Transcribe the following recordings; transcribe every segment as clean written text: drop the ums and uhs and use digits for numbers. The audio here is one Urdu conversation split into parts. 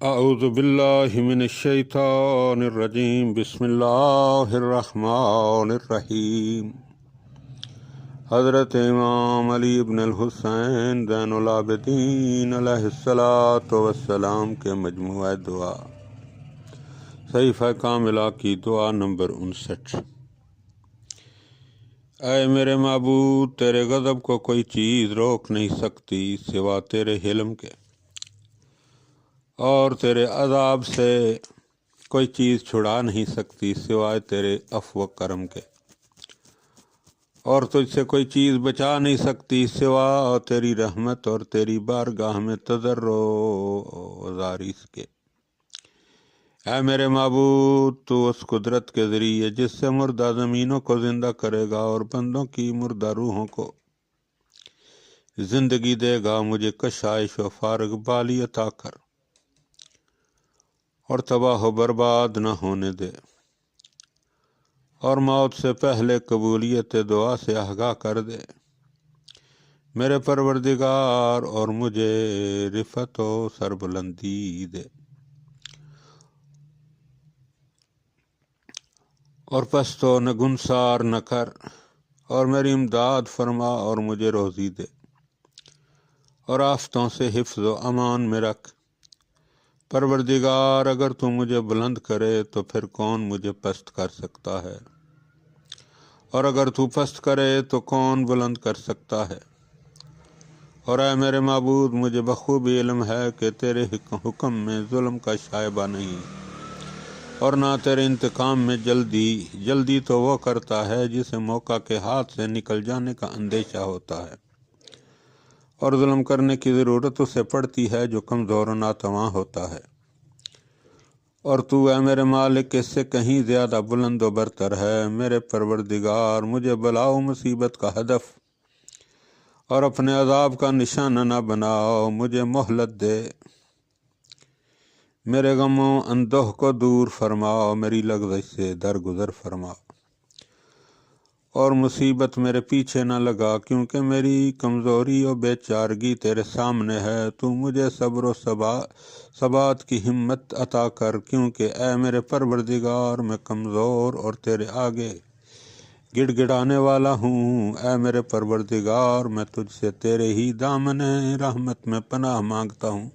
اعوذ باللہ من الشیطان الرجیم بسم اللہ الرحمن الرحیم۔ حضرت امام علی ابن الحسین زین العابدین علیہ الصلاۃ والسلام کے مجموعہ دعا، صحیفہ کاملہ کی دعا نمبر 59۔ اے میرے معبود، تیرے غضب کو کوئی چیز روک نہیں سکتی سوا تیرے حلم کے، اور تیرے عذاب سے کوئی چیز چھڑا نہیں سکتی سوائے تیرے عفو و کرم کے، اور تجھ سے کوئی چیز بچا نہیں سکتی سوا تیری رحمت اور تیری بارگاہ میں تضرع و زاری کے۔ اے میرے معبود، تو اس قدرت کے ذریعے جس سے مردہ زمینوں کو زندہ کرے گا اور بندوں کی مردہ روحوں کو زندگی دے گا، مجھے کشائش و فارغ بالی عطا کر اور تباہ و برباد نہ ہونے دے، اور موت سے پہلے قبولیت دعا سے آگاہ کر دے میرے پروردگار، اور مجھے رفعت و سربلندی دے، اور پست و نگنسار نہ کر، اور میری امداد فرما اور مجھے روزی دے، اور آفتوں سے حفظ و امان میں رکھ۔ پروردگار، اگر تو مجھے بلند کرے تو پھر کون مجھے پست کر سکتا ہے، اور اگر تو پست کرے تو کون بلند کر سکتا ہے۔ اور اے میرے معبود، مجھے بخوبی علم ہے کہ تیرے حکم میں ظلم کا شائبہ نہیں، اور نہ تیرے انتقام میں جلدی تو وہ کرتا ہے جسے موقع کے ہاتھ سے نکل جانے کا اندیشہ ہوتا ہے، اور ظلم کرنے کی ضرورت اسے پڑتی ہے جو کمزور و ناتواں ہوتا ہے۔ اور تو اے میرے مالک اس سے کہیں زیادہ بلند و برتر ہے۔ میرے پروردگار، مجھے بلا و مصیبت کا ہدف اور اپنے عذاب کا نشانہ نہ بناؤ، مجھے مہلت دے، میرے غم و اندوہ کو دور فرماؤ، میری لغزش سے درگزر فرماؤ، اور مصیبت میرے پیچھے نہ لگا، کیونکہ میری کمزوری و بے چارگی تیرے سامنے ہے۔ تو مجھے صبر و ثبات کی ہمت عطا کر، کیونکہ اے میرے پروردگار میں کمزور اور تیرے آگے گڑ گڑانے والا ہوں۔ اے میرے پروردگار، میں تجھ سے تیرے ہی دامن رحمت میں پناہ مانگتا ہوں،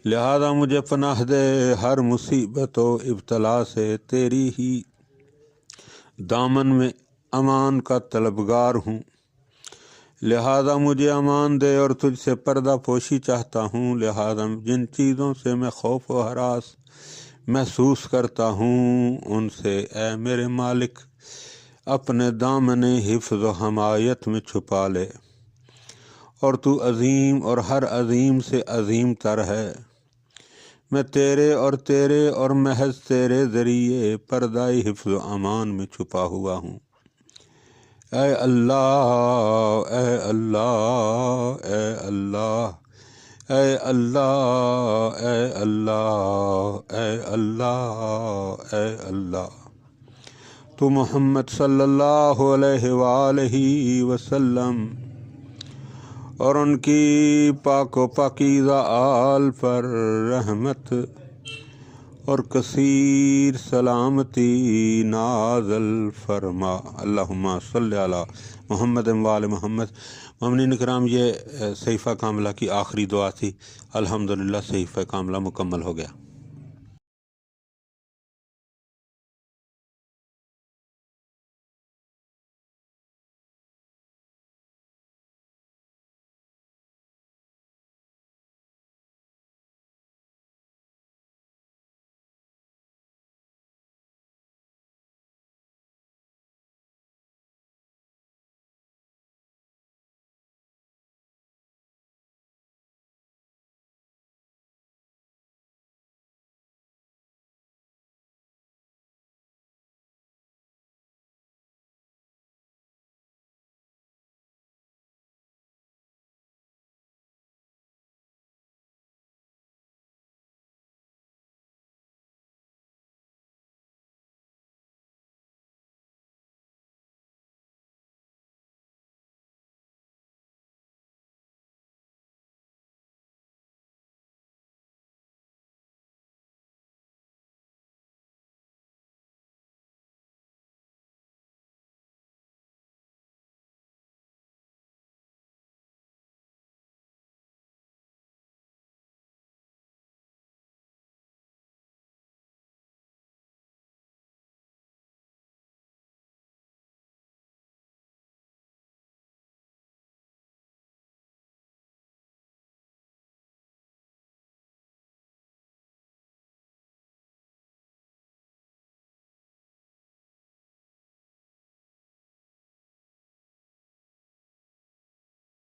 لہذا مجھے پناہ دے۔ ہر مصیبت و ابتلا سے تیری ہی دامن میں امان کا طلبگار ہوں، لہذا مجھے امان دے، اور تجھ سے پردہ پوشی چاہتا ہوں، لہذا جن چیزوں سے میں خوف و ہراس محسوس کرتا ہوں ان سے اے میرے مالک اپنے دامن حفظ و حمایت میں چھپا لے۔ اور تو عظیم اور ہر عظیم سے عظیم تر ہے۔ میں تیرے اور محض تیرے ذریعے پردہ حفظ و امان میں چھپا ہوا ہوں۔ اے اللہ، اے اللہ، اے اللہ، اے اللہ، اے اللہ، اے اللہ، اے اللہ، تو محمد صلی اللہ علیہ وآلہ وسلم اور ان کی پاک و پاکیزہ آل پر رحمت اور کثیر سلامتی نازل فرما۔ اللہم صلی علی محمد و آل محمد۔ مومنین کرام، یہ صحیفہ کاملہ کی آخری دعا تھی۔ الحمدللہ صحیفہ کاملہ مکمل ہو گیا۔